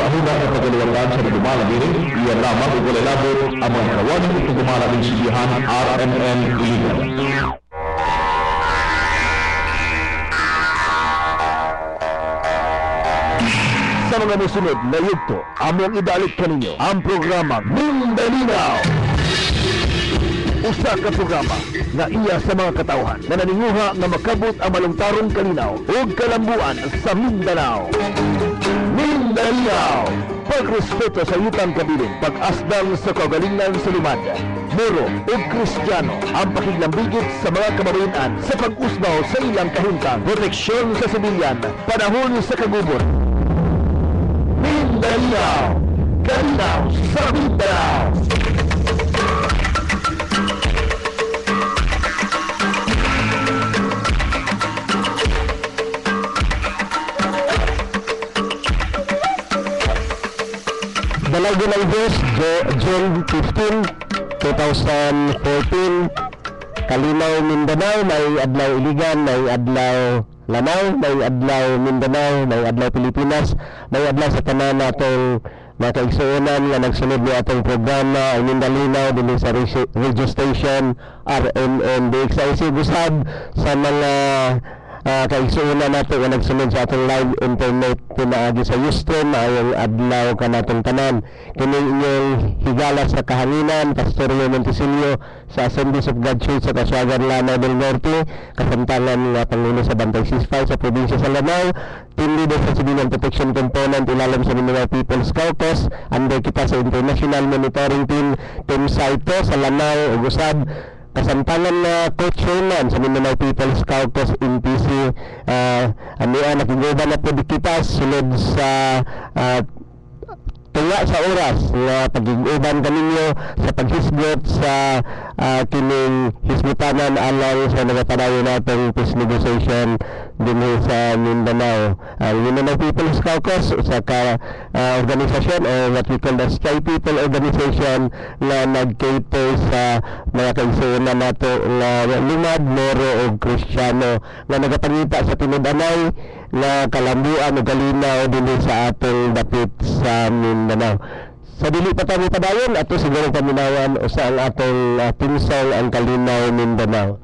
huna at pagaliwangan sa nagumalabirin, iyan lamang ugulilabot ang mga kawanin ito gumalabing sibihan RMN Iligan. Sa mga nasunod na yugto, among idalik kaninyo ang programa Mindanao. Usa ka programa nga iya sa mga katawhan na naninguha nga makabot ang malungtarong kalinaw o kalambuan sa Mindanao. Mindanao, pagrespeto sa yutang kabilin, pag-asdang sa kagalingan sa lumad, Moro o Kristiyano, ang pakiglambigit sa mga kababayan sa pag-usbaw sa ilang kahintang, proteksyon sa sibilyan, panahon sa kagubot. Mindanao, kalinaw sa Mindanao. Dalawang August, June 15, 2014, Kalinaw, Mindanao, may adlaw Iligan, may adlaw Lanao, may adlaw Mindanao, may adlaw Pilipinas, may adlaw sa tanan natong mga kaigsuonan nga nagsunod ni atong programa ang Mindanao din sa radio station RMN DXIC gusab sa mga kaigsuonan nato nga nagsunod sa atong live internet pinaagi sa Houston ayong adlaw kanatong tanan kini inyong higala sa kahanginan Pastor Montesilio sa Assemblies of God Church sa Casuagan, Lanao del Norte, kasamtangan nga Pangulo sa Bantay Sisfal sa probinsya sa Lanao, team leader sa Civilian Protection Component ilalim sa Mindanao People's Caucus, under kita sa International Monitoring Team Team Saito sa Lanao ug usab kasamtangan na Coach Sherman sa Mindanao People's Caucus NPC. Aniya nakiguba na po kita sulod sa tunga sa oras nga pag-iguban kaninyo sa paghisgot sa kining hisgutanan alang sa nagapadayon natong peace negotiation din sa Mindanao. Mindanao People's Caucus sa organisasyon o what we call the Sky People Organization na nag-cater sa mga kaigsuonan nato nga lumad, Moro o Kristiyano nga nagapangita sa tinud-anay na kalambuan o kalinaw din sa atong dapit sa Mindanao. Sa dili pa tayo padayon ato siguro paminawan o sa ang atong pinsel ang Kalinaw Mindanao.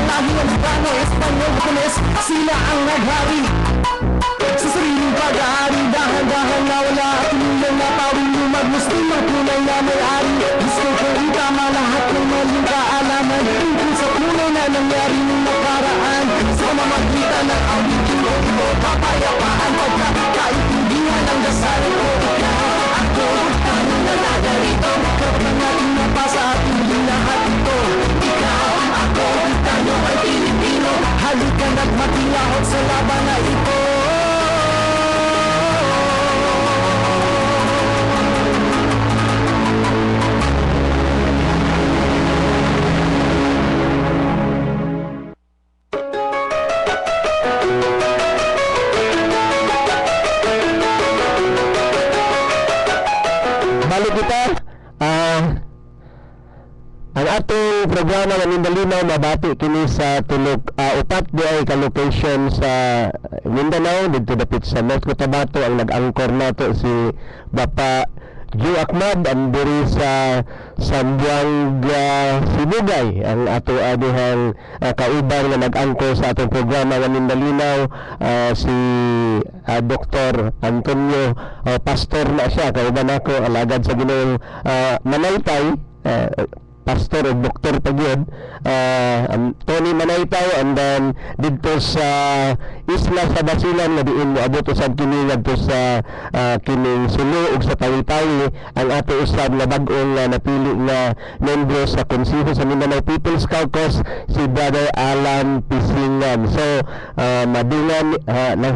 lahi Amerikano, Espanyol, Japones, sila ang naghari sa sariling pag-aari. Dahan-dahan na wala at inilang napawin lumag Muslim ang tunay na may-ari. Gusto ko itama lahat ng maling kaalaman tungkol sa tunay na nangyari ng nakaraan. Sa pamamagitan ng auditing o imo papayapaan pagkakaintindihan ang dasal ko. Ako ang nalagarito kapag natin napasa ating lahat ito. Ikaw, ako, tayo ay Pilipino. Halika na't matilahod sa laban na ito. Balik kita, ang atong programa ng Mindanao mabati kini sa tulog upat di ay ka-location sa Mindanao dito dapit sa North Cotabato. Ang nag-angkor nato si Bapa Joe Ahmad ang diri sa Sambuanga Sibugay. Ang ato adihang kauban nga nag-angkor sa atong programa ng Mindanao si Dr. Antonio pastor na siya, kauban ako alagad sa Ginoong Manaytay, pastor o doktor pagyod, Tony Manaytay, and then dito sa isla sa Basilan nga diin moabot usab kini ngadto sa kining Sulu ug sa Tawi-Tawi ang ato usab nga bag-ong napili nga membro sa Konseho sa Mindanao People's Caucus, si Brother Alan Pisingan. So madungan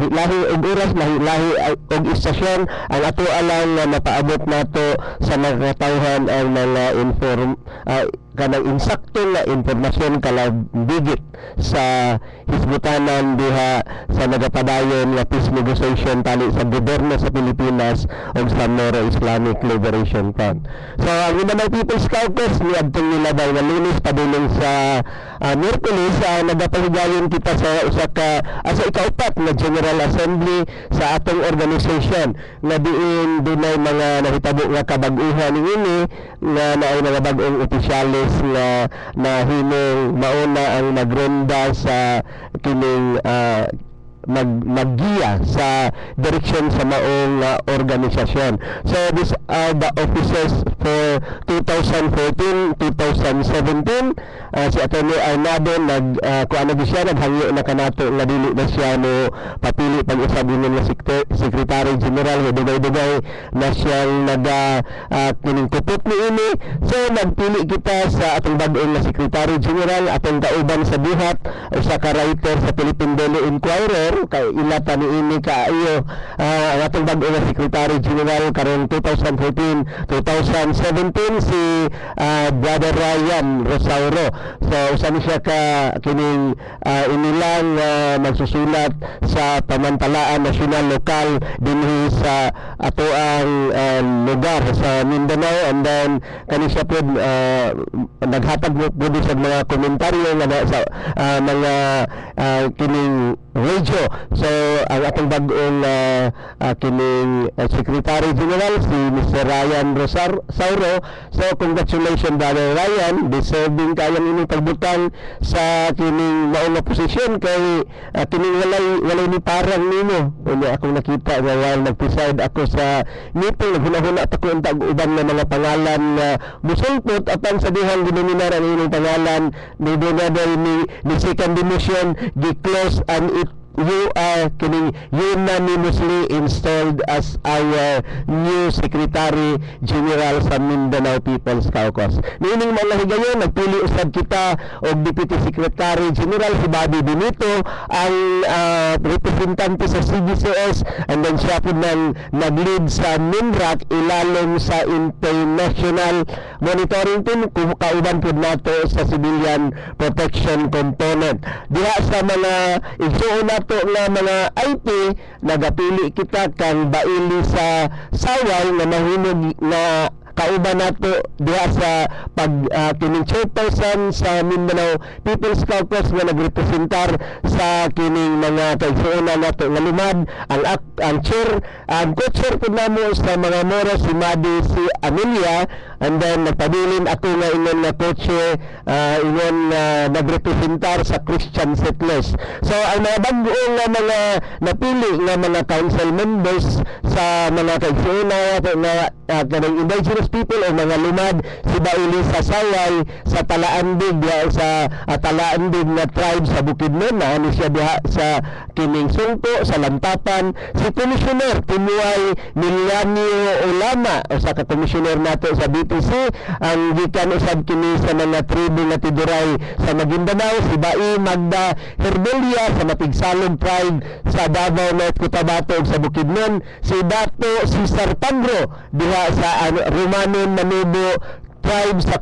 lahi og oras, lahi og istasyon ang ato alang nga mapaabot nato sa nagkatawhan ang mga kanang insakto nga impormasyon kalabigit sa hisbutanan diha sa nagapadayon nga peace negotiation tali sa gobyerno sa Pilipinas o sa Moro Islamic Liberation Front. So ang Mindanao People's Caucus ni adtong nilabay nga Lunes padulong sa Miyerkules nagapahigayon kita sa usa ka sa ikaupat nga General Assembly sa atong organisasyon nga diin dunay mga nahitabo nga kabag-uhan niini nga naay mga bag-ong opisyales nga nahimong mauna ang nagronda sa kining maggiya sa direksyon sa maong organisasyon. So these are the officers for 2014-2017. Si Atty. Arnado kuano siya naghangyo na kanato nga dili na siya mo papili pag-usab ni nga Secretary General dugay-dugay na siyang kining kupot niini. So nagpili kita sa atong bag-ong nga Secretary General, atong kauban sa buhat usa ka writer sa Philippine Daily Inquirer kay ilata niini kaayo ang atong bag-ong nga Secretary General karon 2014-2017 si Brother Ryan Rosauro. So usa ni siya ka kining inilang magsusulat sa pamantalaan nasyonal lokal dinhi sa atoang lugar sa Mindanao, and then kani siya pod naghatag mo sa mga komentaryo nga sa mga kining radio. So ang atong bag-ong kining Secretary General si Mr. Ryan Rosauro. So congratulations Brother Ryan, deserving kayang inyong pagbutang sa kining maong posisyon kay kining walay ni parang nimo. Unya akong nakita nga while nag-preside ako sa meeting, naghuna-huna at ako ang uban nga mga pangalan nga musulpot apan sa dihang ginominar ang inyong pangalan ni Donadal ni second demotion gi-close and it you are unanimously installed as our new Secretary General sa Mindanao People's Caucus. Niining mga higayon, nagpili usab kita og Deputy Secretary General si Bobby Benito, ang representante sa CBCS, and then siya po nag-lead sa MINRAC ilalong sa International Monitoring Team, kauban po nato sa Civilian Protection Component. Diha sa mga igsuon nato nga mga IT, nagapili kita kang baili sa saway nga mahinog na kauban nato diha sa pag kining chairperson sa Mindanao People's Caucus nga nagrepresentar sa kining mga kaigsuonan nato nga lumad ang chair ang co-chair pud namo sa mga moro si Madi si Amelia, and then nagpabilin ako nga ingon nga co-chair ingon nagrepresentar sa Christian Settlers. So ang mga bago nga mga napili nga mga council members sa mga kaigsuonan nga kanang indigenous people o mga lumad si Baili sa Sayay sa Talaandig sa Talaandig na tribe sa Bukidnon na ano siya diha sa kining Sungko sa Lantapan si Commissioner Timuay Milanio Olama o sa ka-commissioner nato sa BTC ang gikan usab kini sa mga tribu nga tiduray sa Maguindanao si Bai Magda Herbelia sa Matigsalog tribe sa Davao North Cotabato ug sa Bukidnon si Dato Cesar Pagro diha sa Romanon Manubo tribe sa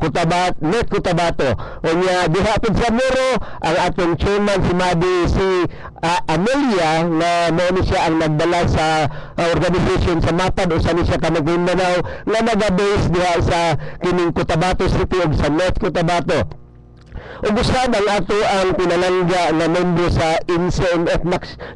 North Cotabato. O niya, diha pud sa Moro, ang atong chairman si Madi si Amelia na mo siya ang nagdala sa organization sa MAPAD o sa ni siya ka Maguindanao nga naga-base diha sa kining Cotabato City ug sa North Cotabato. Ubusad ang ato ang pinalangga na membro sa NCMF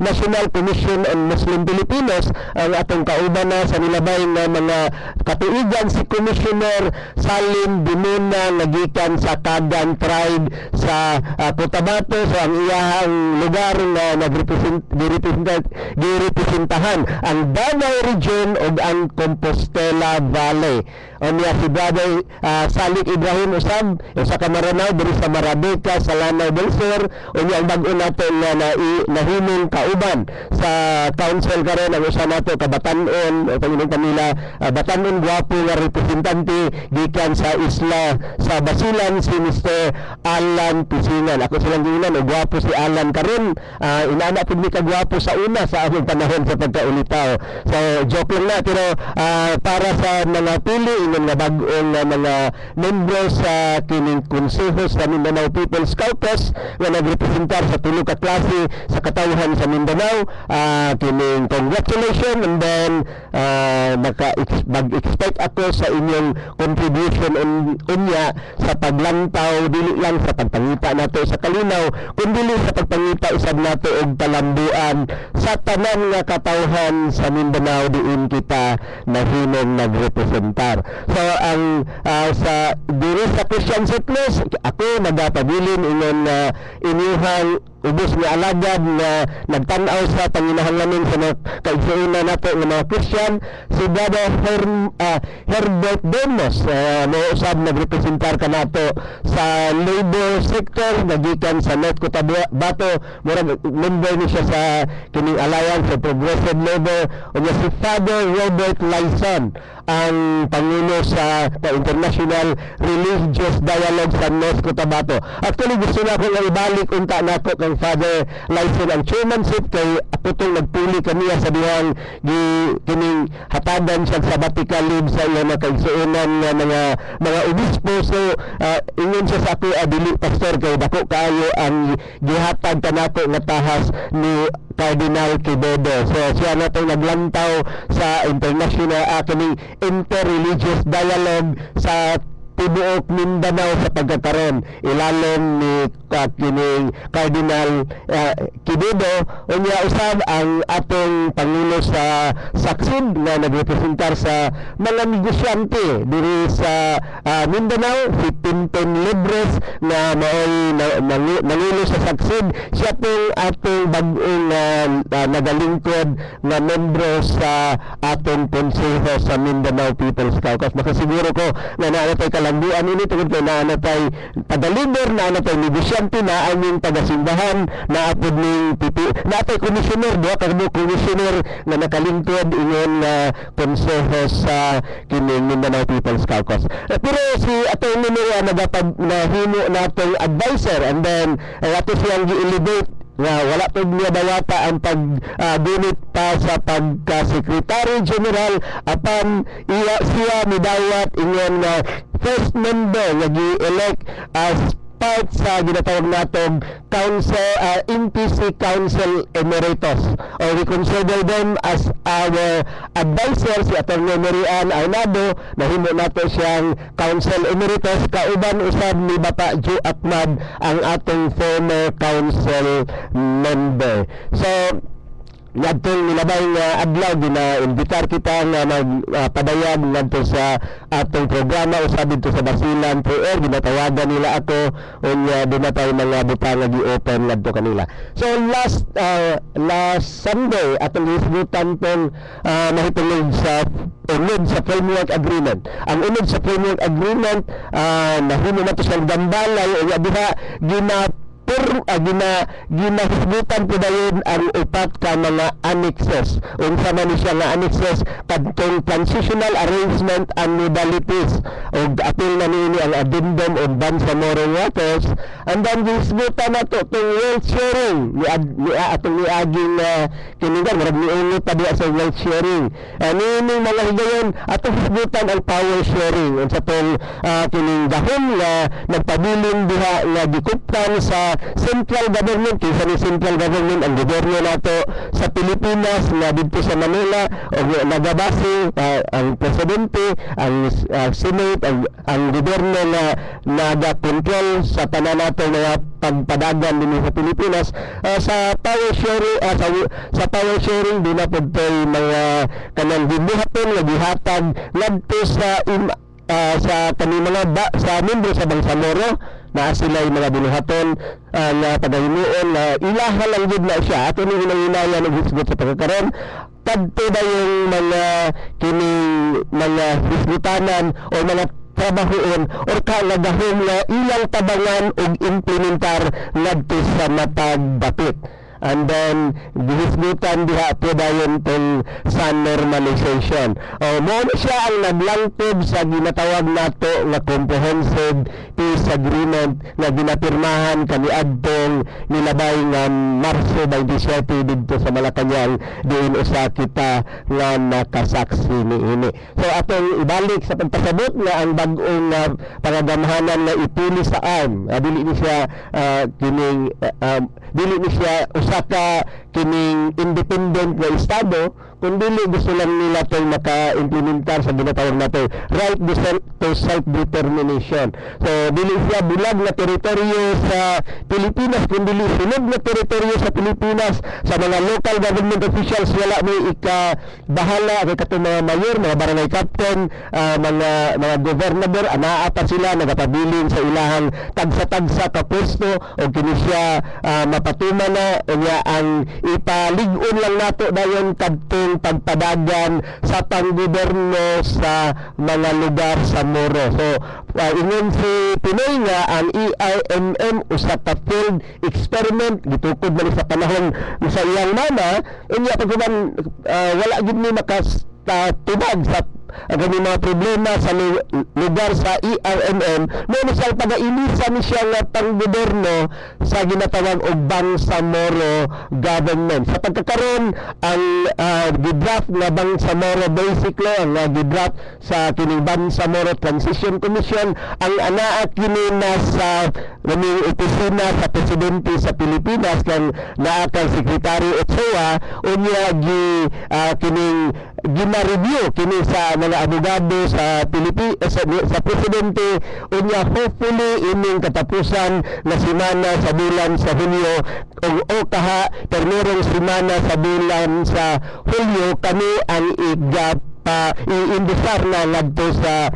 National Commission on Muslim Filipinos ang atong kauban na sa nilabay nga mga katuigan si Commissioner Salim Binuna nagikan sa Kagan Tribe sa Cotabato. So ang iyahang lugar nga girepresentahan ang Davao Region ug ang Compostela Valley. O niya si Brother Salik Ibrahim usab sa Kamaranao diri sa Marabeca sa Lanao del Sur o niya ang bag-o nato nga nahimong kauban sa council karon ang usa nato ka Batan-on o Panginoon kanila Batan-on gwapo nga representante gikan sa isla sa Basilan si Mr. Alan Pisingan. Ako silang ginan o gwapo si Alan karon inaana pud mi ka gwapo sa una sa among panahon sa pagkaulitaw. So joke lang na pero para sa mga pili ingon nga bag-ong mga membro sa kining konseho sa Mindanao People's Caucus nga nagrepresentar sa tulo ka klase sa katawhan sa Mindanao. Kining congratulations, and then mag-expect ako sa inyong contribution unya sa paglantaw dili lang sa pagpangita nato sa kalinaw kundi sa pagpangita usab nato og talambuan sa tanan nga katawhan sa Mindanao diin kita nahimong nagrepresentar. So ang sa diri sa Christian Settlers ako nagapabilin ingon inyuhang ubos nga alagad na nagtan-aw sa panginahanglanon sa mga kaigsuonan nato nga mga Christian si Brother Herbert Demos mo usab nagrepresentar ka nato sa labor sector nagikan sa North Cotabato murag member ni siya sa kining Alliance for Progressive Labor o si Father Robert Lyson ang pangulo sa International Religious Dialogue sa North Cotabato. Actually gusto na akong ibalik unta nako kang Father Lyson ang chairmanship kay ako tong nagpuli kaniya sa dihang kining hatagan siya sabbatical leave sa iya na kaigsuonan nga mga obispo. So ingon siya sa ako dili pastor kay dako kaayo ang gihatag kanako nga tahas ni Cardinal Quevedo. So siya na itong naglantaw sa international kining interreligious dialogue sa tibuok Mindanao sa pagkakaroon ilalom ni kining Cardinal Quevedo o niya usab ang atong pangulo sa Saksid na nagrepresentar sa mga negosyante diri sa Mindanao si Tintin Libres na maoy nangulo sa Saksid. Siya pong atong bag-ong nagalingkod na membro sa atong konseho sa Mindanao People's Caucus. Makasiguro ko na naanatay kalambuan ini tungod kay naanatay taga-leader, naanatay negosyante, na aming taga-simbahan, naapod ning naatay komisyoner, duha ka komisyoner na nakalingkod ingon konseho sa kining Mindanao People's Caucus. Pero si atong nahimo natong advisor, and then ato siyang gi-elevate nga wala pud niya dawata ang pag-donate pa sa pagka-secretary general apan siya midawat ingon nga first member nga gi-elect as part sa ginatawag natong Council, NPC Council Emeritus, or we consider them as our advisor. Si Atty. Marian Arnado, nahimo nato siyang Council Emeritus, kauban usab ni Bapa Joe Akmad, ang atong former council member. So ngadtong nilabay nga adlaw gina-imbitar kita nga magpadayag ngadto sa atong programa usab dito sa Basilan Prayer. Ginatawagan nila ako unya dinatay mga butang nga gi-open ngadto kanila. So last Sunday atong gisgutan tong mahitungod sa unod sa framework agreement. Ang unod sa framework agreement nahimo na to siyang dambalay unya diha ginahisgutan po dayon ang upat ka mga annexes. Unsa man ni siya nga annexes kadtong transitional arrangement and modalities og apil na niini ang addendum og Bangsamoro Waters. And then gihisgutan na to tong wealth sharing ni atong niaging kiningan marag niungo pa diha sa wealth sharing. Niini mga higayon atong hisgutan ang power sharing unsa tong kining dahon nga nagpabilin diha nga gikuptan sa central government. Kaysa ni central government ang gobyerno nato sa Pilipinas nga dito sa Manila o nagabase ang presidente, ang Senate, ang gobyerno na nagakontrol sa tanan nato mga pagpadagan din sa Pilipinas. Sa power sharing sa power sharing di na pudtoy mga kanang gibuhaton nga gihatag ngadto sa kani mga sa membro sa Bangsamoro na sila mga binuhaton na pagahimuon na ilaha lang gid na siya ato ni hinahinayan og hisgot sa pagkakaroon kadto da yung mga kining mga hisgutanan o mga trabahoon or kalagahon na ilang tabangan og implementar ngadto sa matag bakit. And then gihisgutan diha po dayon tong sun normalization. Mo siya ang naglangkob sa ginatawag nato nga comprehensive peace agreement na ginapirmahan kaniadtong nilabay nga Marso 27 didto sa Malacañang diin usa kita nga nakasaksi niini. So atong ibalik sa pagpasabot nga ang bag-ong pangagamhanan nga ipuli sa arm. Dili ni siya dili ni siya usa ka kining independent nga estado, kundi gusto lang nila itong maka-implementar sa ginatawag natin right to self-determination. So dili siya bulag na teritoryo sa Pilipinas, kundi sunod na teritoryo sa Pilipinas. Sa mga local government officials wala may ikabahala kay katong mga mayor, mga barangay captain, mga gobernador, anaa pa sila nagapabiling sa ilahang tagsa-tagsa ka pwesto o kini siya mapatuman na unya ang ipalig-on lang nato dayon kadtong pagpadagan sa panggoberno sa mga lugar sa Moro. So ingon si Pinoy nga ang EIMM usa ka field experiment gitukod man sa panahon sa iyang mama unya pagkuman wala gid ni makatubag sa ang mga problema sa lugar sa ERMM mo siyang pag-inisa ni siya nga panggoberno sa ginatawag og Bangsamoro government. Sa pagkakaroon ang gidraft nga Bangsamoro basically ang gidraft sa kining Bangsamoro Transition Commission ang anaa kini na sa opisina sa presidente sa Pilipinas kang naa kang Secretary Ochoa unya kining gina-review kini sa mga abogado sa sa presidente unya hopefully ining katapusan na semana sa bulan sa Hulyo o kaha permerong semana sa bulan sa Hulyo kami ang iimbisar na ngadto sa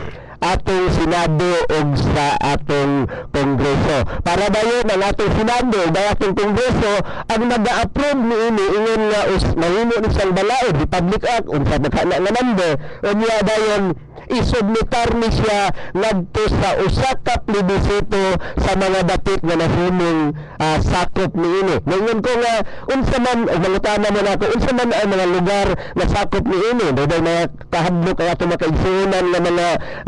atong Senado o sa atong Kongreso. Para dayon ang atong Senado o atong Kongreso ang nag-a-approve niini ingon nga mahimo ni siyang balaod Republic Act unsa nakana nga number unya dayon isubmitar ni siya ngadto sa usa ka plebisito sa mga dapit nga nahimong sakop niini. Ngayon ko nga unsa man mangutana mo nako unsa man ang mga lugar na sakop niini dahil mga kahadlok ang atong makaigsuonan nga mga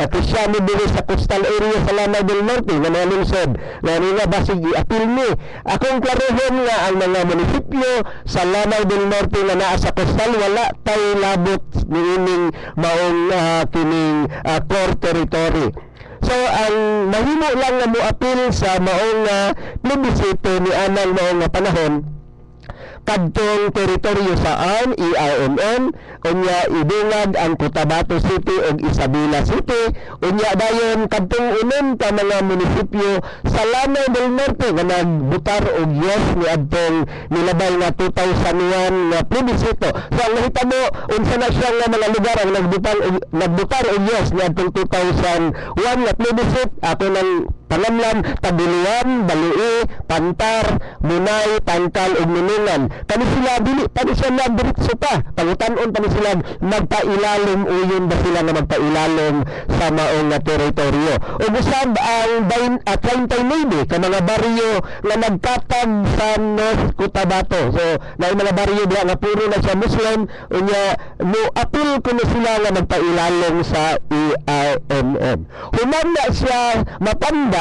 Kristyano diri sa coastal area sa Lanao del Norte nga mga lungsod nga nila basig i-apil ni. Akong klarohon nga ang mga munisipyo sa Lanao del Norte nga naa sa coastal wala tay labot niining maong kining core territory. So ang mahimo lang nga moapil sa maong plebisito ni anang maong nga panahon kadtong teritoryo saan IRMN unya idungag ang Cotabato City ug Isabela City unya dayon kadtong unom ka mga munisipyo sa Lanao del Norte nga nagbutar og yes ni adtong nilabay nga 2001 nga plebisito. So ang nahitabo unsa na siya nga mga lugar ang nagbutar og yes ni adtong 2001 nga plebisito ako nang Pangamlan, Tabuluan, Balui, Pantar, Munay, Tangkal, ug Minungan. Kani sila dili pa ni sila diretso pa. Pangutanon pa ni sila magpailalom uyon ba sila nga magpailalom sa maong nga teritoryo. Ug usab ang 39 ka mga baryo nga nagkatag sa North Cotabato. So naay mga baryo diha nga puro na siya Muslim unya mo apil kuno sila nga magpailalom sa IRMN. Human na siya mapanda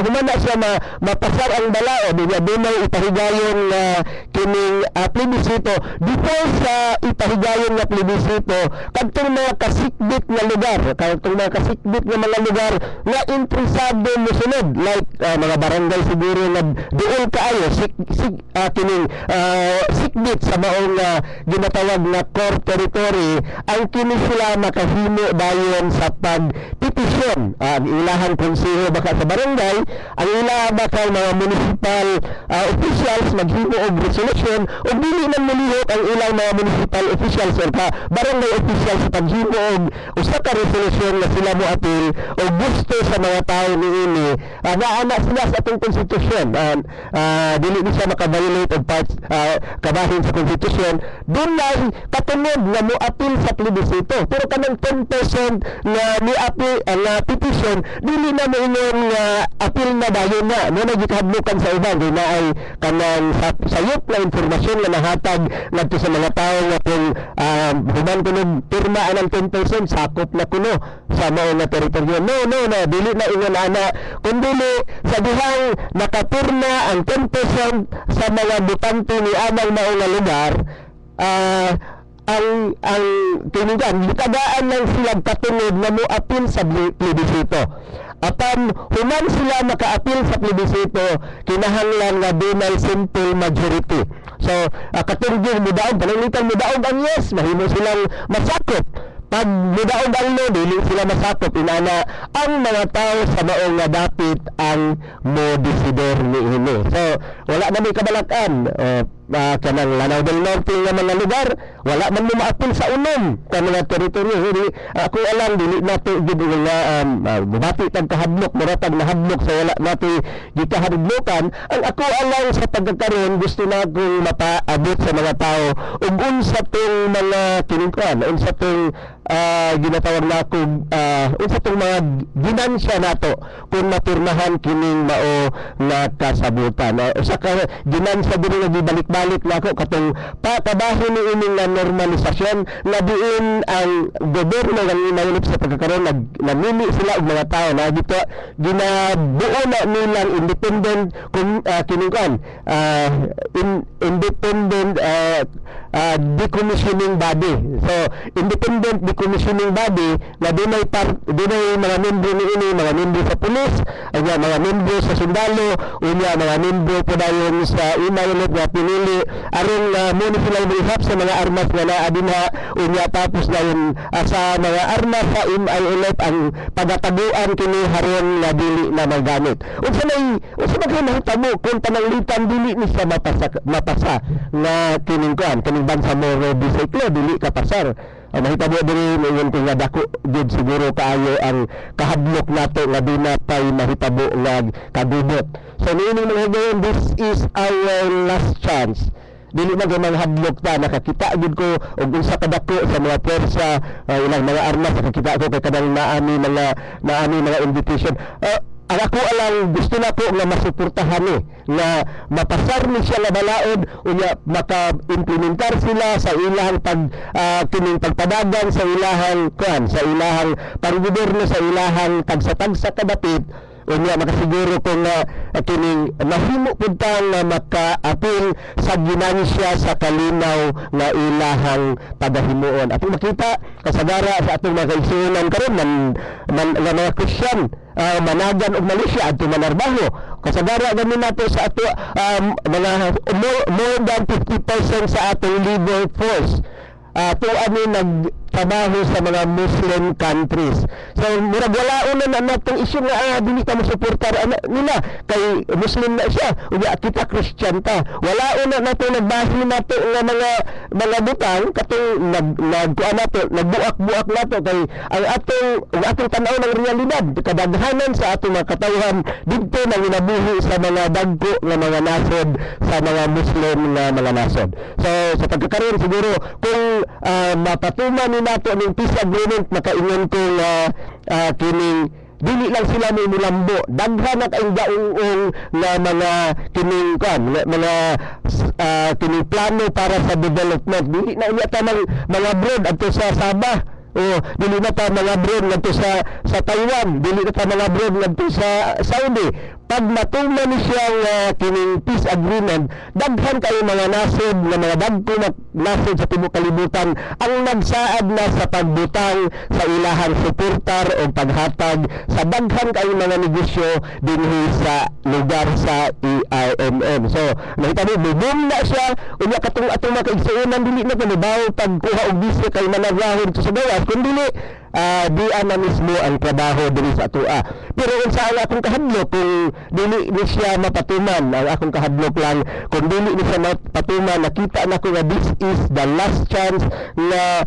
human na siya mapasar ang balaod niya dunay ipahigayon nga kining plebisito before sa ipahigayon nga plebisito kadtong mga kasikbit nga lugar kadtong mga kasikbit nga mga lugar nga interesado mosunod like mga barangay siguro nga duol kaayo kining sikbit sa maong ginatawag na core territory ang kini sila makahimo dayon sa pagpetisyon ang ilahang konseho baka sa barangay ang ila bakal mga municipal officials maghimo og resolution ug dili man mulihok ang ilang mga municipal officials or barangay officials sa paghimo og usa ka resolution nga sila moapil og gusto sa mga tawo niini naana sila sa atong konstitusyon dili ni siya makaviolate og parts kabahin sa konstitusyon dunay katunod nga moapil sa plebisito pero kanang 10% nga miapil ang petition dili na moingon nga apil na dayon na mo nagikahadlukan sa uban di na ay kanang sayop na informasyon nga nahatag ngadto sa mga tawo nga kung human kuno pirma anang 10% sakop na kuno sa mao nga teritoryo no dili na ingon ana kun dili sa dihang nakapirma ang 10% sa mga butante ni amang mao nga lugar ang kinugan gitadaan lang sila katunod na moapil sa plebisito. Apan human sila makaapil sa plebisito kinahanglan nga dunay simple majority. So katunggong mudaog pananglitan mudaog ang yes mahimo silang masakop. Pag mudaog ang no dili sila masakop inana ang mga tao sa maong nga dapit ang mo-desidor niini. So wala na may kabalakan kanang Lanao del Norte nga mga lugar wala man mo maapil sa unom ka mga teritoryo ako alam dili nato gid nga bubati tag kahadlok muratag nahadlok sa wala nato gikahadlokan ang ako alam sa pagkakaroon gusto na akong mapaabot sa mga tao ug unsa tong mga kinungkuan unsa tong ginatawag na akong unsa tong mga ginansya nato kung mapirmahan kining mao nga kasabutan usa ka ginansya diri nga gibalik balik na ako katong patabahin ni ining na normalisasyon na diin ang gobyerno ng inayulip sa pagkakaroon namili sila og mga tao na dito ginabuo na nilang independent kinukan independent decommissioning body. So independent decommissioning body na dunay mga membro niini mga membro sa pulis unya mga membro sa sundalo unya mga membro po dayon sa inayulip nga pinili aron muna sila rehab sa mga armas nga naa dinha unya tapos dayon sa mga armas sa ILF ang pagatabuan kini haron nga dili na magamit. Unsa man mahitabo kung pananglitan dili ni siya mapasa nga kining bansa mo bisiklo dili ka pasar. Mahitabo diri ngayon kung nga dako gid siguro kaayo ang kahadlok nato nga di na pay mahitabo nga kadubot. So niining mga higayon, this is our last chance. Dili na gamang hadlok ta nakakita gid ko og unsa kadako sa mga pwersa ilang mga armas nakakita ko kay kadang naami mga invitation. Ang ako alang gusto na ko nga masuportahan nga mapasar ni siya nga balaod unya maka-implementar sila sa ilahang kining pagpadagan sa ilahang sa ilahang panggobyerno sa ilahang tagsa-tagsa kadapit unya makasiguro ko nga kining mahimo pud ta nga maka-apil sa ginansya sa kalinaw nga ilahang pagahimuon. Ato makita kasagara sa atong mga kaigsuonan karon man mga Christian managan og Malaysia adto manarbaho. Kasagara gani nato sa ato mga more than 50% sa atong labor force ato ani nagtrabaho sa mga Muslim countries. So murag wala na natong isyu nga dili ka mosuportar nila kay Muslim na siya unya kita Christian ta. Wala na nato nagbase nato nga mga butang katong nagkuan nato nagbuak-buak nato kay ang atong tan-aw ng realidad kadaghanan sa atong mga katawhan didto nang inabuhi sa mga dagko nga mga nasod sa mga Muslim nga mga nasod. So sa pagkakaroon siguro kung mapatuman ni nato ning peace agreement makaingon ko kining dili lang sila may mulambo daghan na kaing daong nga mga kining mga kining plano para sa development dili na iya ta mga broad adto sa Sabah dili na ta mga broad ngadto sa Taiwan dili na ta mga broad ngadto sa Saudi. Pag matuman ni siya kining peace agreement daghan kayo mga nasod nga mga dagko na nasod sa tibuok kalibutan ang nagsaad na sa pagbutang sa ilahang suportar o paghatag sa daghan kayo mga negosyo dinhi sa lugar sa EIMM. So nakita mo boom na siya unya katong atong mga kaigsuonan dili na kanibaw pagkuha og bisyo kay managahon sa gawas kundi di ana mismo ang trabaho diri sa atua. Pero unsa ang akong kahadlok kung dili ni siya mapatuman, ang akong kahadlok lang kung dili ni siya mapatuman, nakita na ko nga this is the last chance na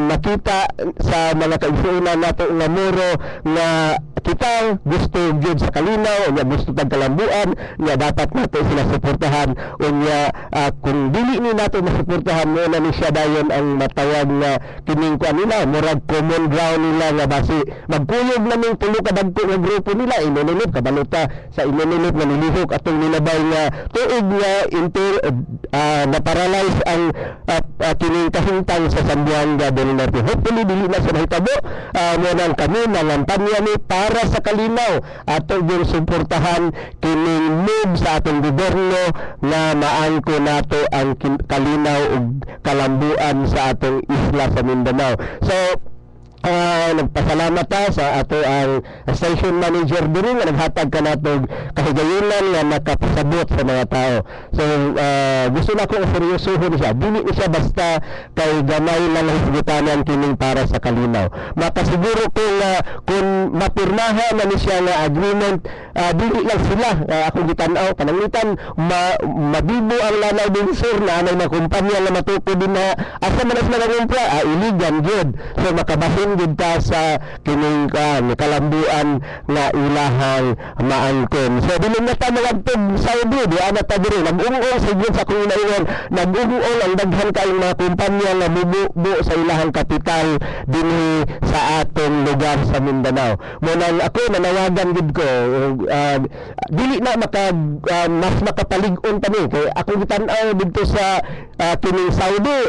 makita sa mga kaigsuonan nato nga muro nga kita gusto gyud sa kalinaw unya gusto tag kalambuan nga dapat nato sila suportahan unya kung dili ni nato masuportahan mo na ni siya dayon ang matawag nga kining kuan nila murag common ground nila nga basi magkuyog na ning tulo ka dagko nga grupo nila inununod kabaluta sa inununod nga nilihok atong nilabay nga tuig nga na paralyze ang kining kahintang sa Zamboanga del Norte. Hopefully dili na sa mahitabo mo nang kami nangampanya ni para sa kalinaw atong yung suportahan kining move sa atong gobyerno na maangko nato ang kalinaw ug kalambuan sa atong isla sa Mindanao. So nagpasalamat ta sa ato ang station manager diri nga naghatag kanatog kahigayonan nga nakapasabot sa mga tao. So gusto na ko seryosohon siya. Dili siya basta kay gamay lang hisgutanan kining para sa kalinaw. Makasiguro ko nga kung mapirmahan na ni siya nga agreement dili lang sila akong gitan-aw pananglitan mabibo ang Lanao del Sur na anay na kumpanya nga matuko din na asa man sila nagumpra iligan gyud. So makabahin gid ta sa kining kalambuan nga ilahang maangkon. So dili na ta magadtog Saudi di ana ta diri nag-ungol sigud sa kung inaingon nag-ungol ang daghan kayong mga kumpanya nga mubuo sa ilahang kapital dinhi sa atong lugar sa Mindanao. Munang ako nanawagan gid ko dili na mas makapalig-on pa ni kay ako gitan-aw didto sa kining Saudi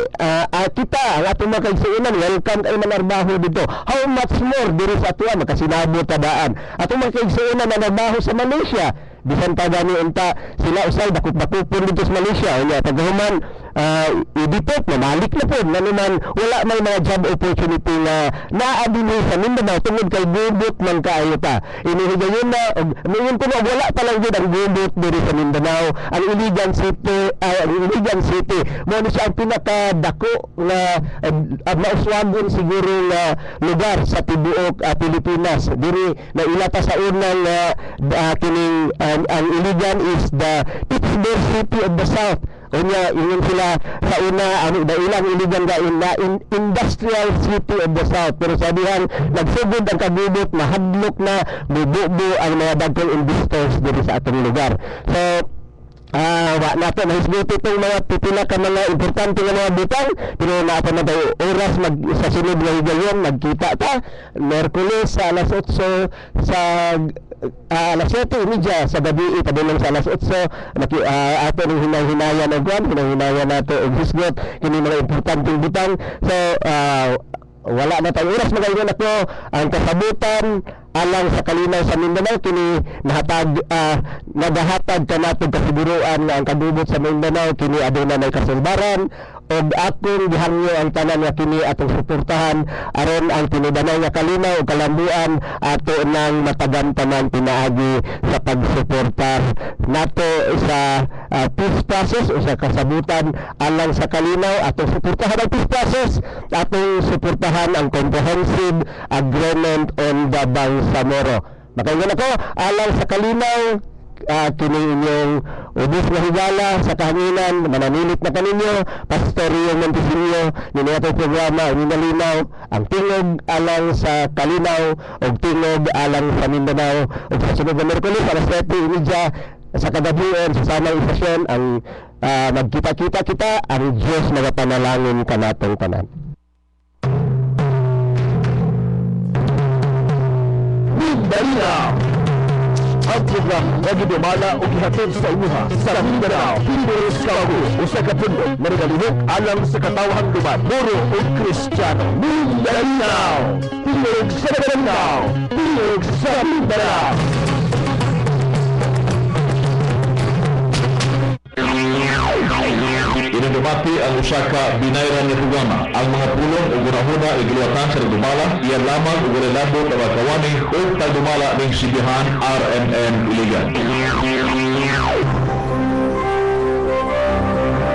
kita ang atong mga kaigsuonan welcome kay manarbaho dito. How much more diri sa atua makasinabot ta daan atong mga kaigsuonan na nagbaho sa Malaysia bisan pa gani unta sila usay dakop-dakopon dito sa Malaysia unya paghuman i-deport na malik na po na naman wala may mga job opportunity na naadili sa Mindanao tungod kay gubot man kaayo ta inihigayon na ngayon ko na wala pa lang ang gubot diri sa Mindanao ang Iligan City mo ni siya ang pinakadako na mauswagon siguro na lugar sa tibuok Pilipinas diri na ila pa sa unang kining ang Iligan is the Pittsburgh City of the South. Unya ingon sila sa una ang ilang Iligan ga industrial city of the South pero sabihan nagsugod ang kagubot mahadlok na bubuo ang mga dagkong investors diri sa atong lugar. So wa nato mahisguti itong mga pipila ka mga importante nga mga butang pero nato na tayo oras sa sunod nga higayon magkita ta Merkules sa alas 8 sa alas 7:30 sa gabi padulong sa alas 8 ato ng hinahinayan og kwan hinahinayan nato og hisgot kini mga importanteng butang. So wala na tayo oras magayon ako ang kasabutan alang sa kalinaw sa Mindanao kini nagahatag kanatong kasiguruan nga ang kadubot sa Mindanao kini aduna nay kasulbaran og akong gihangyo ang tanan nga kini atong suportahan aron ang tinudanay nga kalinaw ug kalambuan ato nang matagantanan pinaagi sa pagsuportar nato sa peace process o sa kasabutan alang sa kalinaw atong suportahan ang peace process, atong suportahan ang comprehensive agreement on the Bangsamoro. Makaingon ako alang sa kalinaw kini inyong ubos na higala sa kahanginan, mananilit na kaninyo, Pastor Rio Montesilio, nini atong programa, ininalinaw, ang tingog alang sa kalinaw, o tingog alang sa Mindanao, o sa sunod na Merkulis, alas 7:30, sa kagabuon, sa sanang istasyon, ang magkita-kita kita, ang Diyos nagapanalangin kanatong tanan. Mindanao! Ang program nga gidumala o gihatid sa imuha sa Mindanao, Pilipinas Kawagu, usa ka pundok na nagalihok alang sa katawhang luman, Moro o Kristiyano. Mindanao! Pilipinas sa Mindanao! Pilipinas sa Mindanao! Inadumati ang usa ka binayran nga programa. Ang mga pulong o gunahuna igluwatan sa nagdumala, iyan lamang o gunalabo na magkawani o tagdumala ng sibihan RMN Iligan.